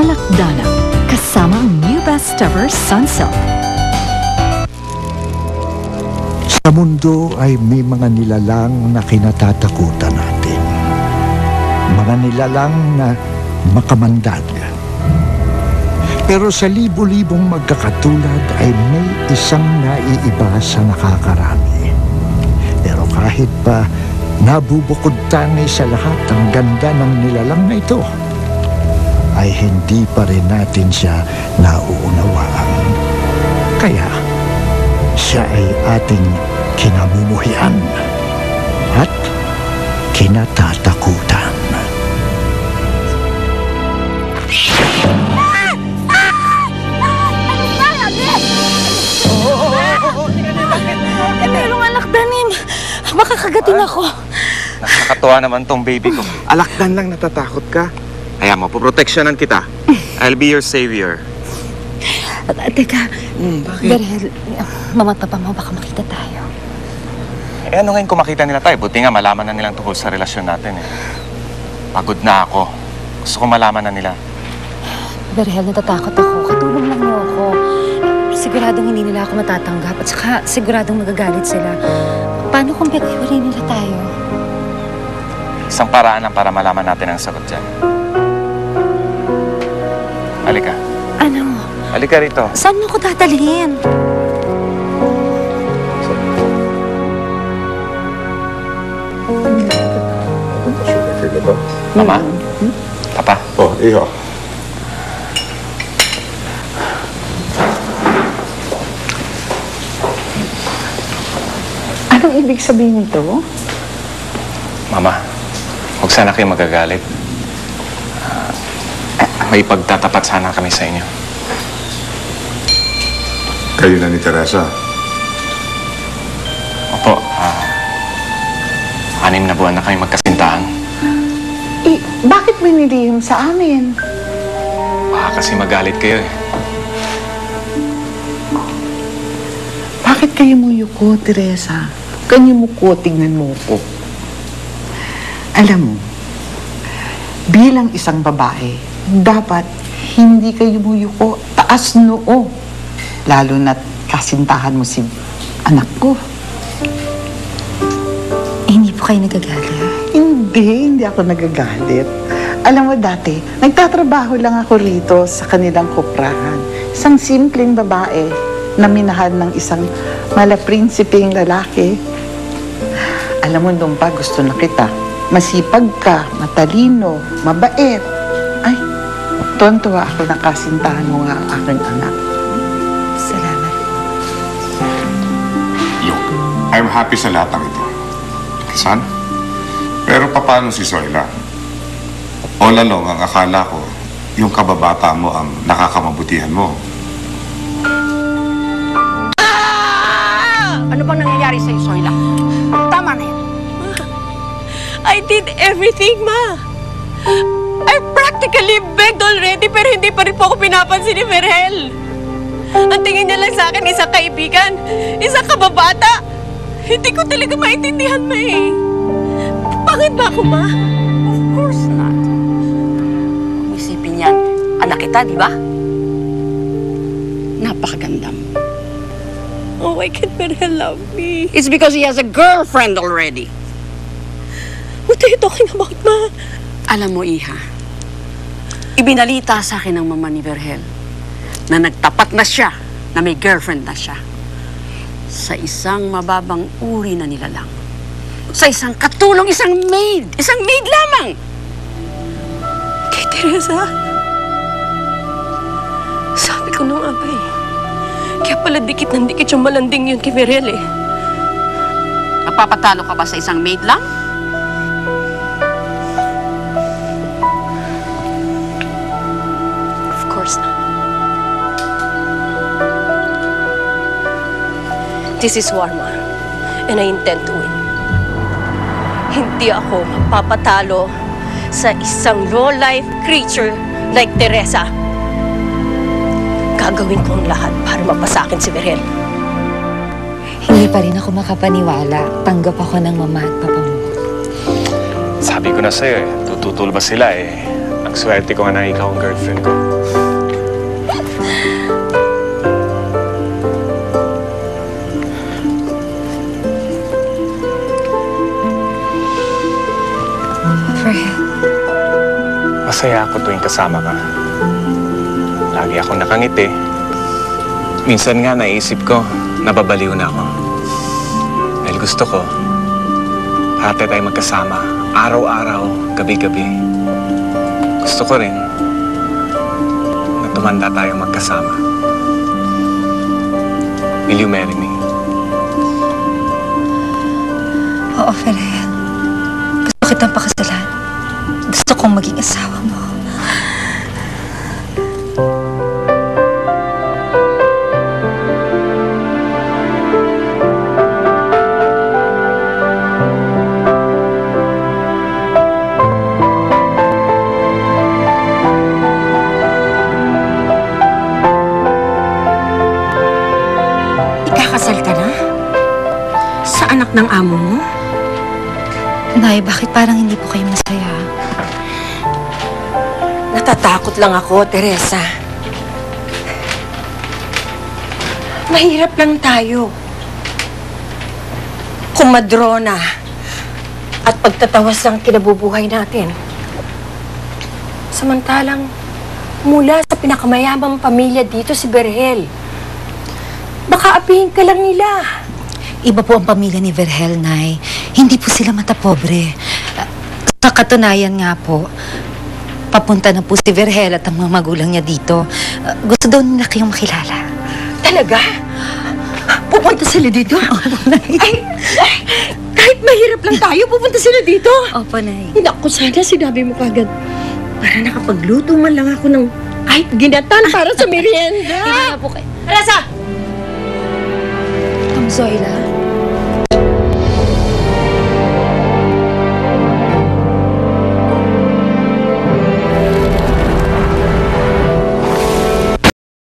Alakdanak, kasama ang new best ever Sunsilk. Sa mundo ay may mga nilalang na kinatatakutan natin. Mga nilalang na makamandag. Pero sa libo-libong magkakatulad ay may isang naiiba sa nakakarami. Pero kahit pa nabubukod tangi sa lahat ang ganda ng nilalang na ito, ay hindi pa rin natin siya nauunawaan. Kaya siya ay ating kinamumuhian at kinatatakutan. Merong alakdanin. Baka kagatin ako. Nakakatuwa naman tong baby ko. Alakdan lang natatakot ka. Kaya mo, poproteksyonan kita. I'll be your savior. Teka, Bakit? Berhel, mamata pa mo, baka makita tayo. Eh ano ngayon kung makita nila tayo? Buti nga malaman na nilang tungkol sa relasyon natin eh. Pagod na ako. Gusto ko malaman na nila. Berhel, natatakot ako. Katulong lang niyo ako. Siguradong hindi nila ako matatanggap at saka siguradong magagalit sila. Paano kung pag-iwalay nila tayo? Isang paraan lang para malaman natin ang sagot dyan. Halika. Ano? Halika rito. Saan mo ko tatalhin? Mama? Papa? Oh, iho. Anong ibig sabihin nito? Mama, huwag sana kayo magagalit. May pagtatapat sana kami sa inyo. Kayo na ni Teresa. Opo, 6 na buwan na kami magkasintahan. Bakit binilihim sa amin? Baka kasi magalit kayo eh. Bakit kayo mo yuko, Teresa? Kanyo mo ko, tingnan mo ko. Alam mo, bilang isang babae, dapat hindi kayo mo yuko, taas noo. Lalo na't kasintahan mo si anak ko. Hindi po kayo nagagalit? Hindi ako nagagalit. Alam mo dati, nagtatrabaho lang ako rito sa kanilang kuprahan. Isang simpleng babae na minahal ng isang malaprinsipeng lalaki. Alam mo nung pa gusto na kita. Masipag ka, matalino, mabait. Ay, tuwan-tuwa ako na kasintahan mo nga ang aking anak. Salamat. Look, I'm happy sa lahat ng ito. Son? Pero paano si Zoila? All along, ang akala ko, yung kababata mo ang nakakamabutihan mo. Ano bang nangyayari sa'yo, Zoila? Tama na yan. I did everything, Ma. I practically begged already pero hindi pa rin po ako pinapansin ni Verhel. Ang tingin niya lang sa akin, isang kaibigan, isang kababata. Hindi ko talaga maintindihan, Ma eh. Bakit ba ako, Ma? Of course not. Kung isipin yan, anak kita, di ba? Napakaganda mo. Oh, why can't Verhel love me? It's because he has a girlfriend already. What are you talking about, Ma? Alam mo, Iha, ibinalita sa akin ng mama ni Verhel na nagtapat na siya, na may girlfriend na siya. Sa isang mababang uri na nilalang. Sa isang katulong, isang maid. Isang maid lamang. Kay Teresa? Sabi ko nung aba eh. Kaya pala dikit ng dikit yung malanding yun kay Verhel eh. Magpapatalo ka ba sa isang maid lang? Of course not. This is war, Ma. And I intend to win. Hindi ako magpapatalo sa isang low-life creature like Teresa. Gagawin ko ang lahat para mapasakin si Verhel. Hindi pa rin ako makapaniwala. Tanggap ako ng mama at papa mo. Sabi ko na sa'yo eh, tututol ba sila eh. Ang Swerte ko nga na ikaw ang girlfriend ko. Verhel, Masaya ako tuwing kasama ka. Lagi akong nakangiti. Minsan nga naisip ko, nababaliw na ako. Dahil gusto ko, parati tayo magkasama, araw-araw, gabi-gabi. Gusto ko rin na tumanda tayo magkasama. Will you marry me? oo, Verhel. Gusto kitang pakasalan. Gusto kong maging asawa mo. Ikakasal ka na? Sa anak ng amo mo? Nay, bakit parang hindi po kayo masaya? Natatakot lang ako, Teresa. Mahirap lang tayo. Kumadrona at pagtatawas ang kinabubuhay natin. Samantalang, mula sa pinakamayamang pamilya dito si Verhel. Baka apihin ka lang nila. Iba po ang pamilya ni Verhel, Nay. Hindi po sila matapobre. Sa katunayan nga po, papunta na po si Verhel at ang mga magulang niya dito. Gusto daw nila kayong makilala. Talaga? Pupunta sila dito? Ay, kahit mahirap lang tayo, pupunta sila dito? Opo, Nay. Naku, sana sinabi mo kagad. Para nakapagluto man lang ako ng kahit ginatan para sa merienda. Hindi na po kayo. Teresa! Zoila.